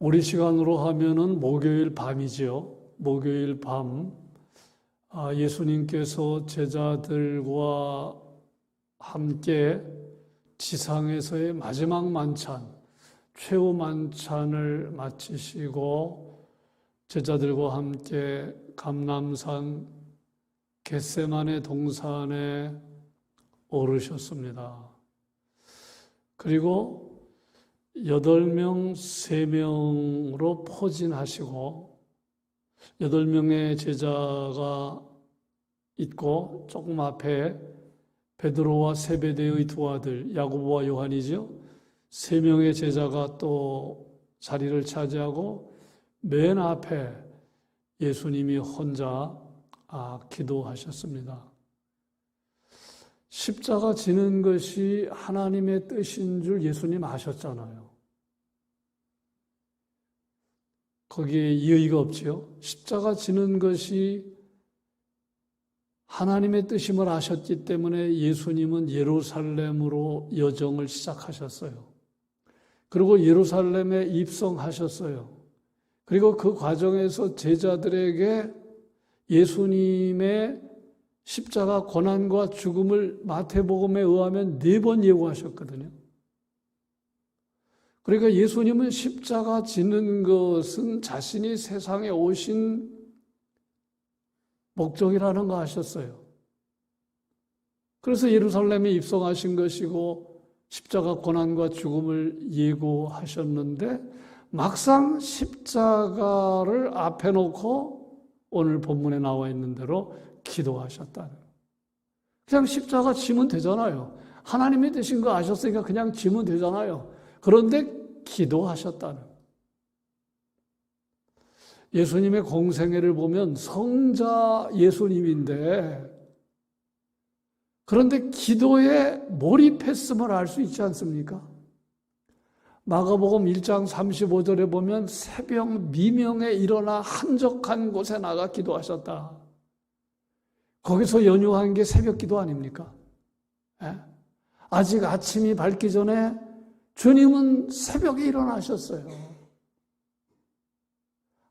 우리 시간으로 하면은 목요일 밤이지요. 목요일 밤 예수님께서 제자들과 함께 지상에서의 마지막 만찬, 최후 만찬을 마치시고 제자들과 함께 감람산 겟세마네 동산에 오르셨습니다. 그리고 8명, 3명으로 포진하시고 8명의 제자가 있고 조금 앞에 베드로와 세베대의 두 아들 야고보와 요한이죠. 3명의 제자가 또 자리를 차지하고 맨 앞에 예수님이 혼자 기도하셨습니다. 십자가 지는 것이 하나님의 뜻인 줄 예수님 아셨잖아요. 거기에 이의가 없지요. 십자가 지는 것이 하나님의 뜻임을 아셨기 때문에 예수님은 예루살렘으로 여정을 시작하셨어요. 그리고 예루살렘에 입성하셨어요. 그리고 그 과정에서 제자들에게 예수님의 십자가 고난과 죽음을 마태복음에 의하면 4번 예고하셨거든요. 그러니까 예수님은 십자가 지는 것은 자신이 세상에 오신 목적이라는 거 아셨어요. 그래서 예루살렘에 입성하신 것이고 십자가 고난과 죽음을 예고하셨는데 막상 십자가를 앞에 놓고 오늘 본문에 나와 있는 대로 기도하셨다는 거예요. 그냥 십자가 지면 되잖아요. 하나님이 되신 거 아셨으니까 그냥 지면 되잖아요. 그런데 기도하셨다는 거예요. 예수님의 공생애를 보면 성자 예수님인데 그런데 기도에 몰입했음을 알 수 있지 않습니까? 마가복음 1장 35절에 보면 새벽 미명에 일어나 한적한 곳에 나가 기도하셨다. 거기서 연유한 게 새벽 기도 아닙니까? 아직 아침이 밝기 전에 주님은 새벽에 일어나셨어요.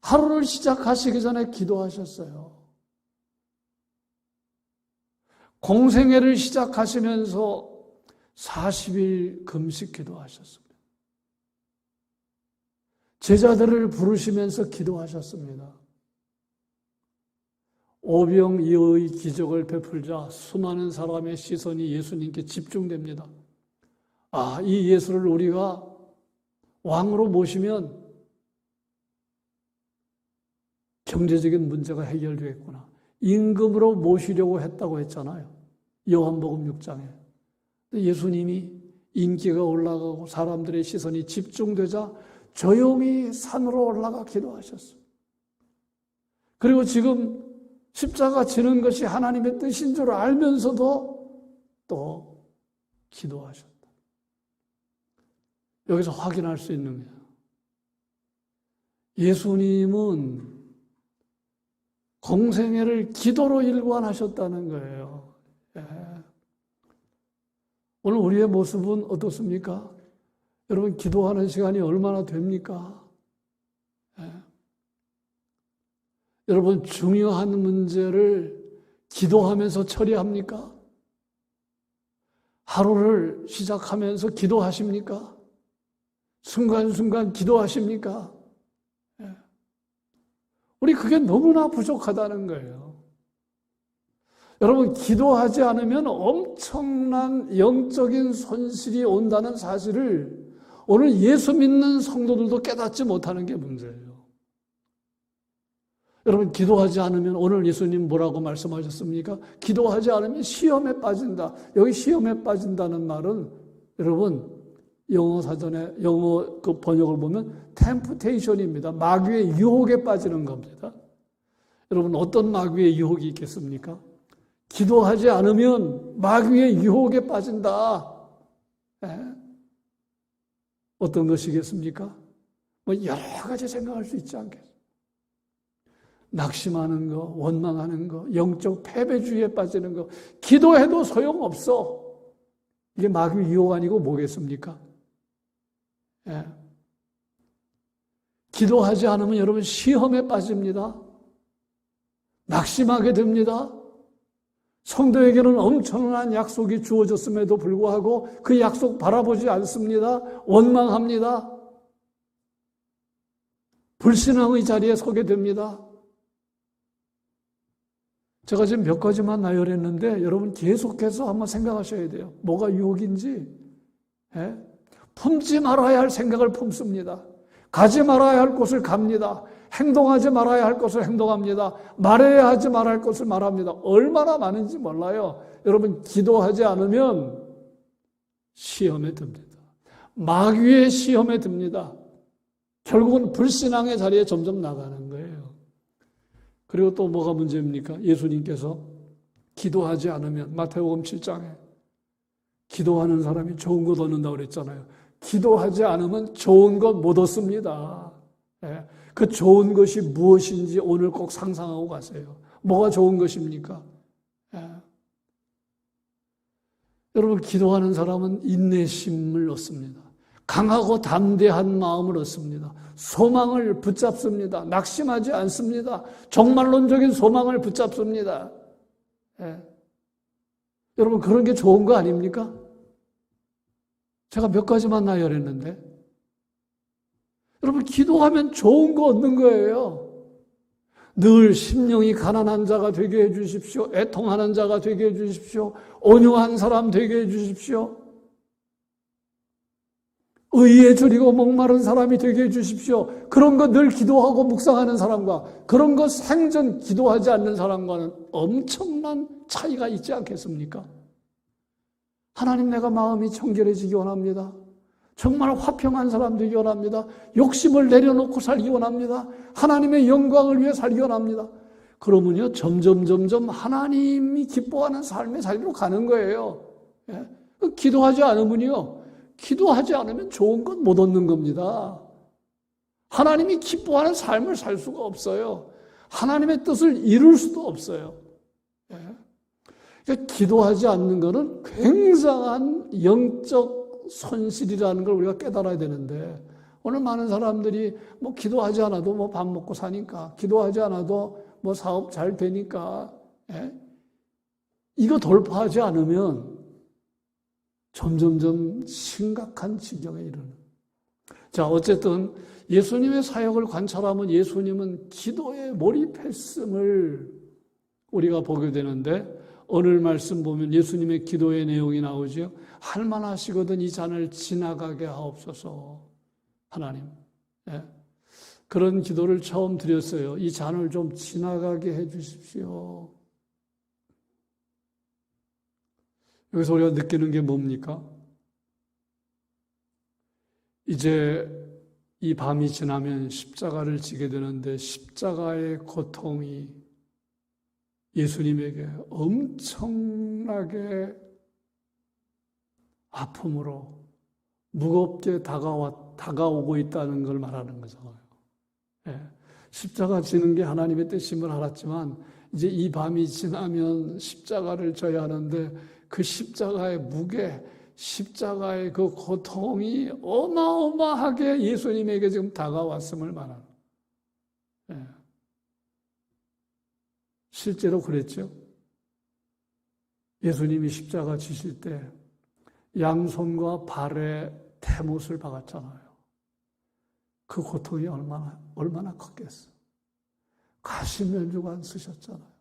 하루를 시작하시기 전에 기도하셨어요. 공생애를 시작하시면서 40일 금식 기도하셨습니다. 제자들을 부르시면서 기도하셨습니다. 오병이어의 기적을 베풀자 수많은 사람의 시선이 예수님께 집중됩니다. 이 예수를 우리가 왕으로 모시면 경제적인 문제가 해결되겠구나. 임금으로 모시려고 했다고 했잖아요. 요한복음 6장에. 예수님이 인기가 올라가고 사람들의 시선이 집중되자 조용히 산으로 올라가 기도하셨어요. 그리고 지금 십자가 지는 것이 하나님의 뜻인 줄 알면서도 또 기도하셨다. 여기서 확인할 수 있는 거예요. 예수님은 공생애를 기도로 일관하셨다는 거예요. 오늘 우리의 모습은 어떻습니까? 여러분 기도하는 시간이 얼마나 됩니까? 여러분 중요한 문제를 기도하면서 처리합니까? 하루를 시작하면서 기도하십니까? 순간순간 기도하십니까? 우리 그게 너무나 부족하다는 거예요. 여러분 기도하지 않으면 엄청난 영적인 손실이 온다는 사실을 오늘 예수 믿는 성도들도 깨닫지 못하는 게 문제예요. 여러분 기도하지 않으면 오늘 예수님 뭐라고 말씀하셨습니까? 기도하지 않으면 시험에 빠진다. 여기 시험에 빠진다는 말은 여러분 영어 사전에 영어 그 번역을 보면 temptation입니다. 마귀의 유혹에 빠지는 겁니다. 여러분 어떤 마귀의 유혹이 있겠습니까? 기도하지 않으면 마귀의 유혹에 빠진다. 어떤 것이겠습니까? 여러 가지 생각할 수 있지 않겠습니까? 낙심하는 거, 원망하는 거, 영적 패배주의에 빠지는 거, 기도해도 소용없어. 이게 마귀 유혹 아니고 뭐겠습니까? 기도하지 않으면 여러분 시험에 빠집니다. 낙심하게 됩니다. 성도에게는 엄청난 약속이 주어졌음에도 불구하고 그 약속 바라보지 않습니다. 원망합니다. 불신앙의 자리에 서게 됩니다. 제가 지금 몇 가지만 나열했는데 여러분 계속해서 한번 생각하셔야 돼요. 뭐가 유혹인지. 품지 말아야 할 생각을 품습니다. 가지 말아야 할 곳을 갑니다. 행동하지 말아야 할 것을 행동합니다. 말해야 하지 말아야 할 것을 말합니다. 얼마나 많은지 몰라요. 여러분 기도하지 않으면 시험에 듭니다. 마귀의 시험에 듭니다. 결국은 불신앙의 자리에 점점 나가는 거예요. 그리고 또 뭐가 문제입니까? 예수님께서 기도하지 않으면 마태복음 7장에 기도하는 사람이 좋은 것 얻는다고 그랬잖아요. 기도하지 않으면 좋은 것 못 얻습니다. 그 좋은 것이 무엇인지 오늘 꼭 상상하고 가세요. 뭐가 좋은 것입니까? 여러분 기도하는 사람은 인내심을 얻습니다. 강하고 담대한 마음을 얻습니다. 소망을 붙잡습니다. 낙심하지 않습니다. 종말론적인 소망을 붙잡습니다. 여러분 그런 게 좋은 거 아닙니까? 제가 몇 가지만 나열했는데 여러분 기도하면 좋은 거 얻는 거예요. 늘 심령이 가난한 자가 되게 해 주십시오. 애통하는 자가 되게 해 주십시오. 온유한 사람 되게 해 주십시오. 의에 줄이고 목마른 사람이 되게 해 주십시오. 그런 거 늘 기도하고 묵상하는 사람과 그런 거 생전 기도하지 않는 사람과는 엄청난 차이가 있지 않겠습니까? 하나님 내가 마음이 청결해지기 원합니다. 정말 화평한 사람 되기 원합니다. 욕심을 내려놓고 살기 원합니다. 하나님의 영광을 위해 살기 원합니다. 그러면요 점점 하나님이 기뻐하는 삶의 자리로 가는 거예요. 기도하지 않으면요 기도하지 않으면 좋은 건 못 얻는 겁니다. 하나님이 기뻐하는 삶을 살 수가 없어요. 하나님의 뜻을 이룰 수도 없어요. 그러니까 기도하지 않는 것은 굉장한 영적 손실이라는 걸 우리가 깨달아야 되는데 오늘 많은 사람들이 뭐 기도하지 않아도 뭐 밥 먹고 사니까 기도하지 않아도 뭐 사업 잘 되니까 이거 돌파하지 않으면 점점점 심각한 지경에 이르는. 자, 어쨌든 예수님의 사역을 관찰하면 예수님은 기도에 몰입했음을 우리가 보게 되는데 오늘 말씀 보면 예수님의 기도의 내용이 나오죠. 할만하시거든 이 잔을 지나가게 하옵소서. 하나님. 그런 기도를 처음 드렸어요. 이 잔을 좀 지나가게 해 주십시오. 여기서 우리가 느끼는 게 뭡니까? 이제 이 밤이 지나면 십자가를 지게 되는데 십자가의 고통이 예수님에게 엄청나게 아픔으로 무겁게 다가오고 있다는 걸 말하는 거잖아요. 십자가 지는 게 하나님의 뜻임을 알았지만 이제 이 밤이 지나면 십자가를 져야 하는데 그 십자가의 무게, 십자가의 그 고통이 어마어마하게 예수님에게 지금 다가왔음을 말하는 거예요. 실제로 그랬죠. 예수님이 십자가 지실 때 양손과 발에 대못을 박았잖아요. 그 고통이 얼마나 컸겠어. 가시면류관 쓰셨잖아요.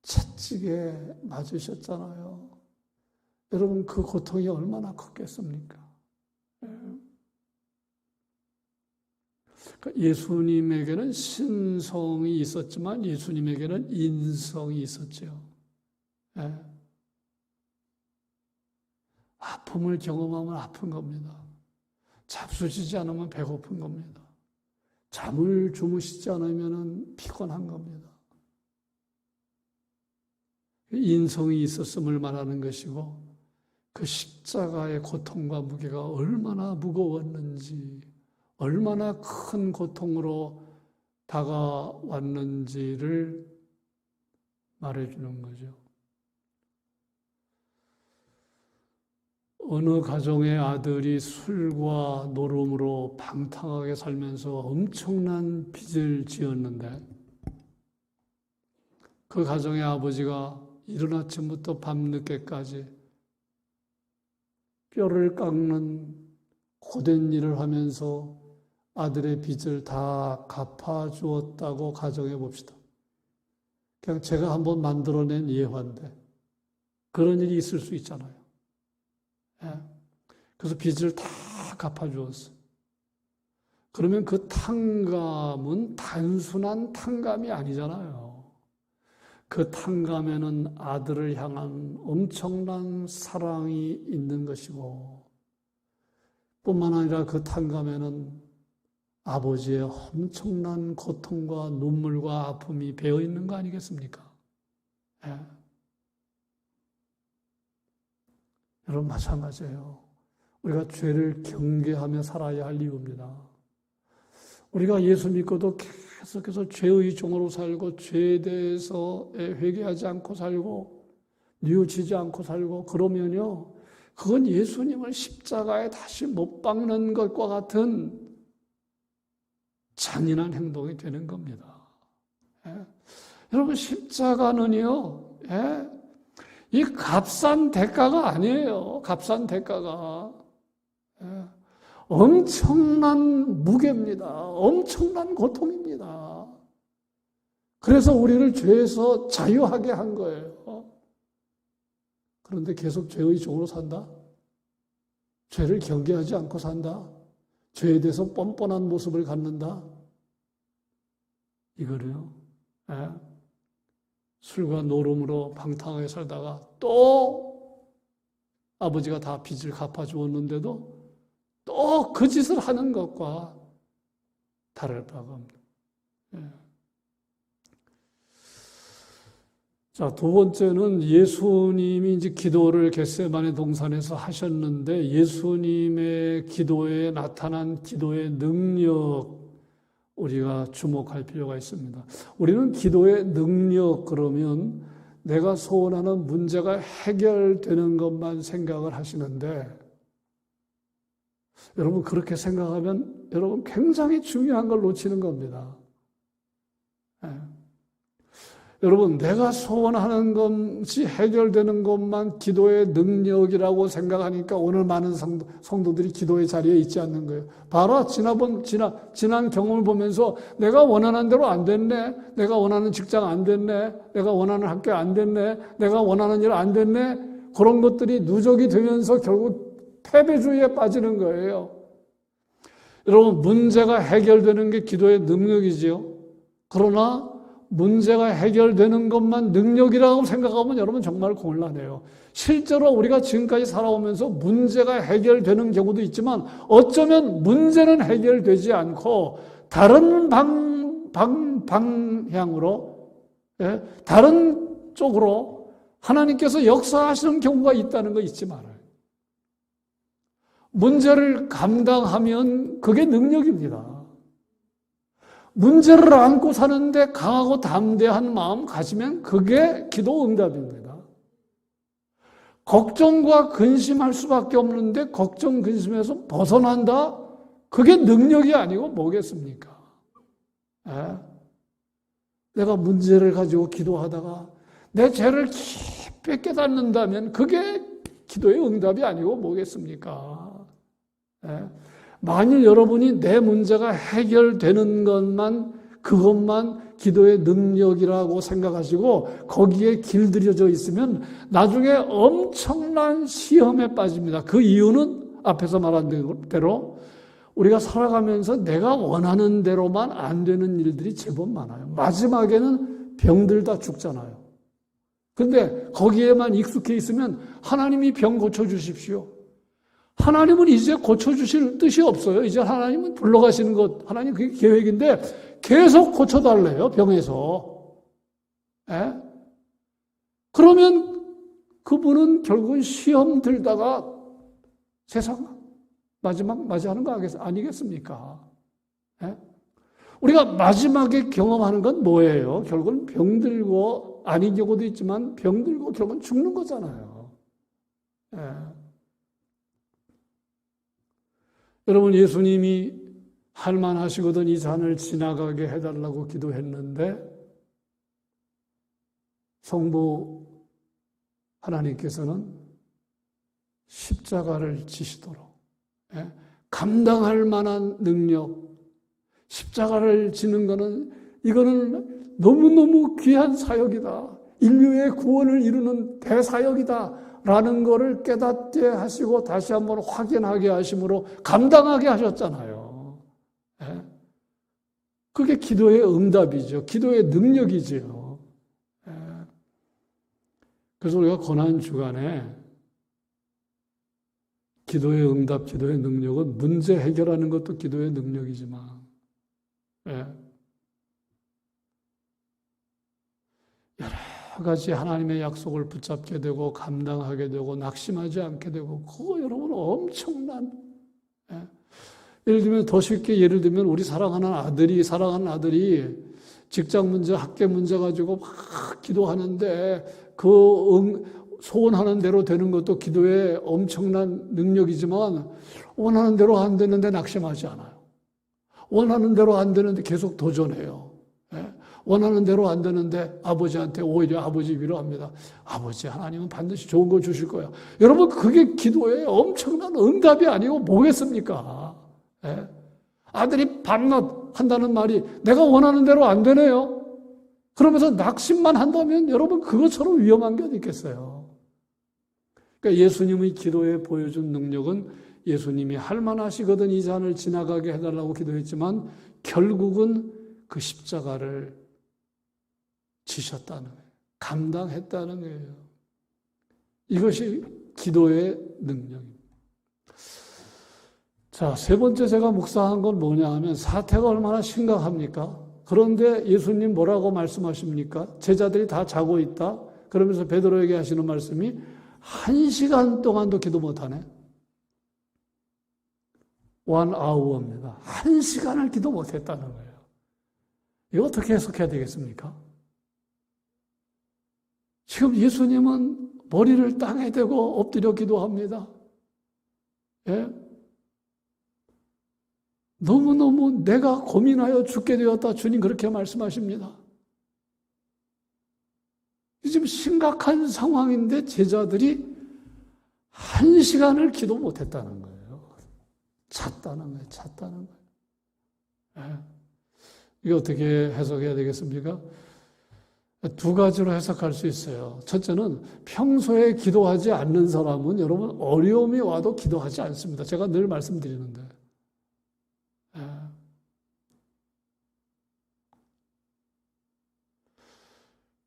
채찍에 맞으셨잖아요. 여러분 그 고통이 얼마나 컸겠습니까? 예수님에게는 신성이 있었지만 예수님에게는 인성이 있었죠. 아픔을 경험하면 아픈 겁니다. 잡수시지 않으면 배고픈 겁니다. 잠을 주무시지 않으면 피곤한 겁니다. 인성이 있었음을 말하는 것이고 그 십자가의 고통과 무게가 얼마나 무거웠는지 얼마나 큰 고통으로 다가왔는지를 말해주는 거죠. 어느 가정의 아들이 술과 노름으로 방탕하게 살면서 엄청난 빚을 지었는데 그 가정의 아버지가 이른 아침부터 밤늦게까지 뼈를 깎는 고된 일을 하면서 아들의 빚을 다 갚아주었다고 가정해 봅시다. 그냥 제가 한번 만들어낸 예화인데 그런 일이 있을 수 있잖아요. 예. 그래서 빚을 다 갚아주었어요. 그러면 그 탕감은 단순한 탕감이 아니잖아요. 그 탕감에는 아들을 향한 엄청난 사랑이 있는 것이고 뿐만 아니라 그 탕감에는 아버지의 엄청난 고통과 눈물과 아픔이 배어 있는 거 아니겠습니까? 예. 여러분 마찬가지예요. 우리가 죄를 경계하며 살아야 할 이유입니다. 우리가 예수 믿고도 계속해서 죄의 종으로 살고 죄에 대해서 회개하지 않고 살고 뉘우치지 않고 살고 그러면요. 그건 예수님을 십자가에 다시 못 박는 것과 같은 잔인한 행동이 되는 겁니다. 예. 여러분 십자가는요. 예. 이 값싼 대가가 아니에요. 값싼 대가가. 예. 엄청난 무게입니다. 엄청난 고통입니다. 그래서 우리를 죄에서 자유하게 한 거예요. 그런데 계속 죄의 종으로 산다? 죄를 경계하지 않고 산다? 죄에 대해서 뻔뻔한 모습을 갖는다? 이거를요. 예. 술과 노름으로 방탕하게 살다가 또 아버지가 다 빚을 갚아주었는데도 또 그 짓을 하는 것과 다를 바가 없는. 예. 자, 두 번째는 예수님이 이제 기도를 겟세마네 동산에서 하셨는데 예수님의 기도에 나타난 기도의 능력 우리가 주목할 필요가 있습니다. 우리는 기도의 능력 그러면 내가 소원하는 문제가 해결되는 것만 생각을 하시는데 여러분 그렇게 생각하면 여러분 굉장히 중요한 걸 놓치는 겁니다. 예. 여러분 내가 소원하는 것이 해결되는 것만 기도의 능력이라고 생각하니까 오늘 많은 성도들이 기도의 자리에 있지 않는 거예요. 봐라 지난 경험을 보면서 내가 원하는 대로 안 됐네. 내가 원하는 직장 안 됐네. 내가 원하는 학교 안 됐네. 내가 원하는 일 안 됐네. 그런 것들이 누적이 되면서 결국 패배주의에 빠지는 거예요. 여러분 문제가 해결되는 게 기도의 능력이지요. 그러나 문제가 해결되는 것만 능력이라고 생각하면 여러분 정말 곤란해요. 실제로 우리가 지금까지 살아오면서 문제가 해결되는 경우도 있지만 어쩌면 문제는 해결되지 않고 다른 방향으로 다른 쪽으로 하나님께서 역사하시는 경우가 있다는 거 잊지 말아요. 문제를 감당하면 그게 능력입니다. 문제를 안고 사는데 강하고 담대한 마음 가지면 그게 기도 응답입니다. 걱정과 근심할 수밖에 없는데 걱정, 근심에서 벗어난다? 그게 능력이 아니고 뭐겠습니까? 예? 내가 문제를 가지고 기도하다가 내 죄를 깊이 깨닫는다면 그게 기도의 응답이 아니고 뭐겠습니까? 예? 만일 여러분이 내 문제가 해결되는 그것만 기도의 능력이라고 생각하시고 거기에 길들여져 있으면 나중에 엄청난 시험에 빠집니다. 그 이유는 앞에서 말한 대로 우리가 살아가면서 내가 원하는 대로만 안 되는 일들이 제법 많아요. 마지막에는 병들 다 죽잖아요. 근데 거기에만 익숙해 있으면 하나님이 병 고쳐주십시오. 하나님은 이제 고쳐주실 뜻이 없어요. 이제 하나님은 불러가시는 것, 하나님 그게 계획인데 계속 고쳐달래요, 병에서. 예? 그러면 그분은 결국은 시험 들다가 세상 마지막 맞이하는 거 아니겠습니까? 예? 우리가 마지막에 경험하는 건 뭐예요? 결국은 병들고, 아닌 경우도 있지만 병들고 결국은 죽는 거잖아요. 예. 여러분, 예수님이 할만하시거든 이 잔을 지나가게 해달라고 기도했는데 성부 하나님께서는 십자가를 지시도록, 감당할 만한 능력, 십자가를 지는 것은 이거는 너무너무 귀한 사역이다. 인류의 구원을 이루는 대사역이다. 라는 것을 깨닫게 하시고 다시 한번 확인하게 하심으로 감당하게 하셨잖아요. 그게 기도의 응답이죠. 기도의 능력이죠. 그래서 우리가 고난주간에 기도의 응답, 기도의 능력은 문제 해결하는 것도 기도의 능력이지만 여러 가지 하나님의 약속을 붙잡게 되고 감당하게 되고 낙심하지 않게 되고 그거 여러분 엄청난 예를 들면 더 쉽게 예를 들면 우리 사랑하는 아들이 직장 문제, 학교 문제 가지고 막 기도하는데 소원하는 대로 되는 것도 기도의 엄청난 능력이지만 원하는 대로 안 되는데 낙심하지 않아요. 원하는 대로 안 되는데 계속 도전해요. 원하는 대로 안 되는데 아버지한테 오히려 아버지 위로합니다. 아버지, 하나님은 반드시 좋은 거 주실 거야. 여러분, 그게 기도의 엄청난 응답이 아니고 뭐겠습니까? 아들이 밤낮 한다는 말이 내가 원하는 대로 안 되네요. 그러면서 낙심만 한다면 여러분 그것처럼 위험한 게 어디 있겠어요? 그러니까 예수님의 기도에 보여준 능력은 예수님이 할만하시거든 이 잔을 지나가게 해달라고 기도했지만 결국은 그 십자가를 지셨다는 거예요. 감당했다는 거예요. 이것이 기도의 능력입니다. 자, 세 번째 제가 묵상한 건 뭐냐 하면 사태가 얼마나 심각합니까? 그런데 예수님 뭐라고 말씀하십니까? 제자들이 다 자고 있다. 그러면서 베드로에게 하시는 말씀이 1시간 동안도 기도 못하네. 1hour입니다. 1시간을 기도 못했다는 거예요. 이거 어떻게 해석해야 되겠습니까? 지금 예수님은 머리를 땅에 대고 엎드려 기도합니다. 너무너무 내가 고민하여 죽게 되었다. 주님 그렇게 말씀하십니다. 지금 심각한 상황인데 제자들이 1시간을 기도 못했다는 거예요. 잤다는 거예요. 이게 어떻게 해석해야 되겠습니까? 두 가지로 해석할 수 있어요. 첫째는 평소에 기도하지 않는 사람은 여러분 어려움이 와도 기도하지 않습니다. 제가 늘 말씀드리는데.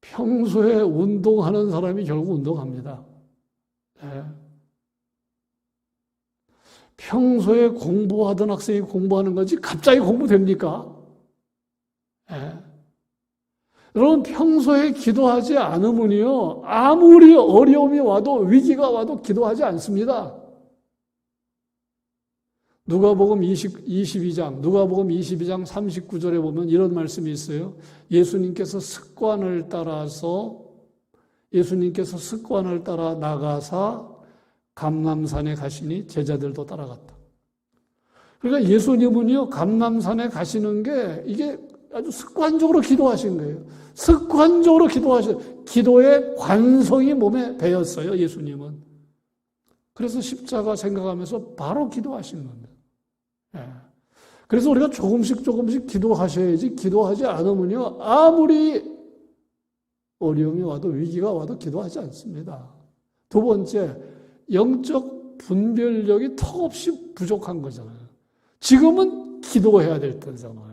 평소에 운동하는 사람이 결국 운동합니다. 평소에 공부하던 학생이 공부하는 거지 갑자기 공부됩니까? 여러분 평소에 기도하지 않으면요 아무리 어려움이 와도 위기가 와도 기도하지 않습니다. 누가복음 22장 39절에 보면 이런 말씀이 있어요. 예수님께서 습관을 따라 나가사 감람산에 가시니 제자들도 따라갔다. 그러니까 예수님은요 감람산에 가시는 게 이게 아주 습관적으로 기도하신 거예요. 습관적으로 기도의 관성이 몸에 배었어요, 예수님은. 그래서 십자가 생각하면서 바로 기도하시는 겁니다. 그래서 우리가 조금씩 기도하셔야지 기도하지 않으면요, 아무리 어려움이 와도 위기가 와도 기도하지 않습니다. 두 번째, 영적 분별력이 턱없이 부족한 거잖아요. 지금은 기도해야 될 때잖아요.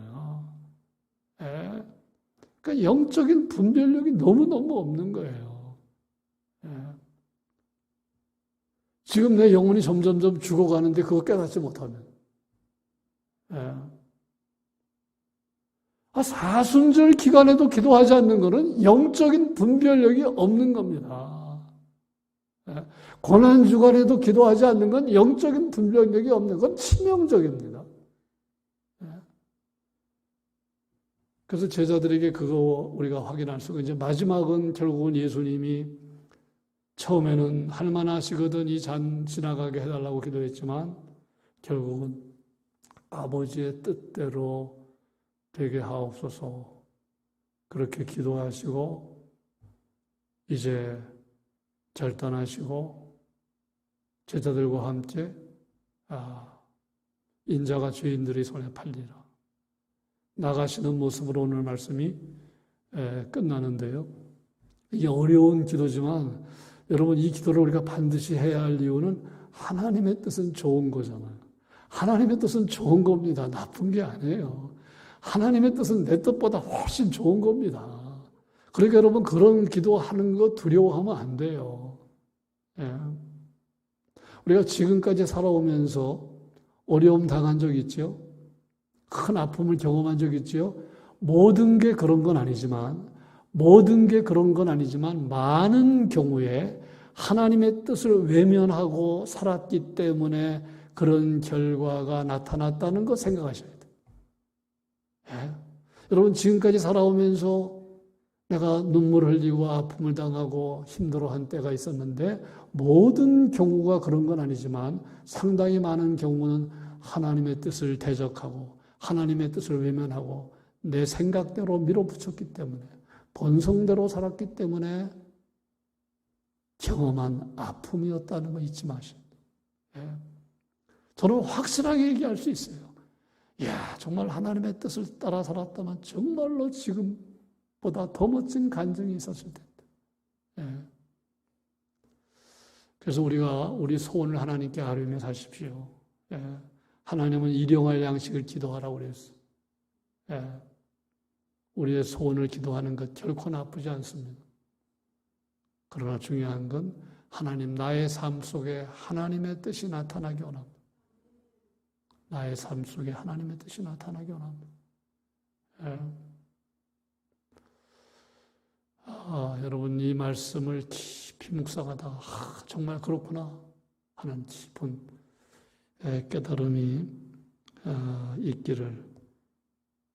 그러니까 영적인 분별력이 너무너무 없는 거예요. 지금 내 영혼이 점점점 죽어가는데 그거 깨닫지 못하면. 사순절 기간에도 기도하지 않는 것은 영적인 분별력이 없는 겁니다. 고난주간에도 기도하지 않는 건 영적인 분별력이 없는 건 치명적입니다. 그래서 제자들에게 그거 우리가 확인할 수가 이제 마지막은 결국은 예수님이 처음에는 할만하시거든 이 잔 지나가게 해달라고 기도했지만 결국은 아버지의 뜻대로 되게 하옵소서. 그렇게 기도하시고 이제 결단하시고 제자들과 함께 인자가 죄인들의 손에 팔리라. 나가시는 모습으로 오늘 말씀이 끝나는데요. 이게 어려운 기도지만 여러분 이 기도를 우리가 반드시 해야 할 이유는 하나님의 뜻은 좋은 거잖아요. 하나님의 뜻은 좋은 겁니다. 나쁜 게 아니에요. 하나님의 뜻은 내 뜻보다 훨씬 좋은 겁니다. 그러니까 여러분 그런 기도하는 거 두려워하면 안 돼요. 예. 우리가 지금까지 살아오면서 어려움 당한 적 있죠? 큰 아픔을 경험한 적 있죠? 모든 게 그런 건 아니지만 많은 경우에 하나님의 뜻을 외면하고 살았기 때문에 그런 결과가 나타났다는 거 생각하셔야 돼요. 예? 여러분 지금까지 살아오면서 내가 눈물을 흘리고 아픔을 당하고 힘들어한 때가 있었는데 모든 경우가 그런 건 아니지만 상당히 많은 경우는 하나님의 뜻을 대적하고 하나님의 뜻을 외면하고 내 생각대로 밀어붙였기 때문에 본성대로 살았기 때문에 경험한 아픔이었다는 거 잊지 마셔야 돼요. 예. 저는 확실하게 얘기할 수 있어요. 이야, 정말 하나님의 뜻을 따라 살았다면 정말로 지금보다 더 멋진 간증이 있었을 텐데. 예. 그래서 우리가 우리 소원을 하나님께 아뢰며 사십시오. 예. 하나님은 일용할 양식을 기도하라고 그랬어요. 예. 우리의 소원을 기도하는 것 결코 나쁘지 않습니다. 그러나 중요한 건 하나님, 나의 삶 속에 하나님의 뜻이 나타나기 원합니다. 나의 삶 속에 하나님의 뜻이 나타나기 원합니다. 예. 여러분 이 말씀을 깊이 묵상하다가 정말 그렇구나 하는 깊은 깨달음이 있기를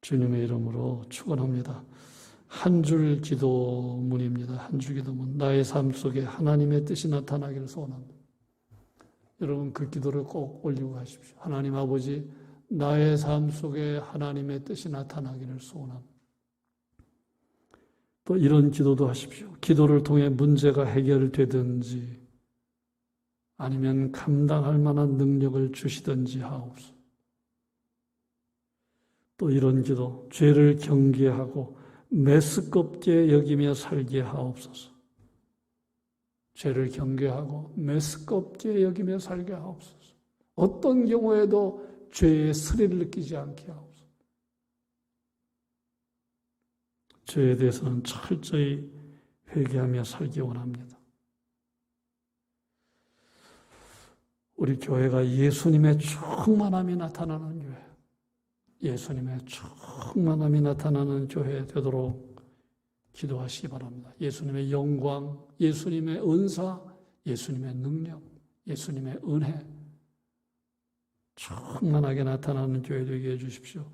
주님의 이름으로 축원합니다. 한 줄 기도문입니다. 한 줄 기도문. 나의 삶 속에 하나님의 뜻이 나타나기를 소원합니다. 여러분 그 기도를 꼭 올리고 가십시오. 하나님 아버지, 나의 삶 속에 하나님의 뜻이 나타나기를 소원합니다. 또 이런 기도도 하십시오. 기도를 통해 문제가 해결되든지 아니면 감당할 만한 능력을 주시든지 하옵소서. 또 이런 기도, 죄를 경계하고 메스껍게 여기며 살게 하옵소서. 죄를 경계하고 메스껍게 여기며 살게 하옵소서. 어떤 경우에도 죄의 스릴을 느끼지 않게 하옵소서. 죄에 대해서는 철저히 회개하며 살기 원합니다. 우리 교회가 예수님의 충만함이 나타나는 교회, 예수님의 충만함이 나타나는 교회 되도록 기도하시기 바랍니다. 예수님의 영광, 예수님의 은사, 예수님의 능력, 예수님의 은혜 충만하게 나타나는 교회 되게 해주십시오.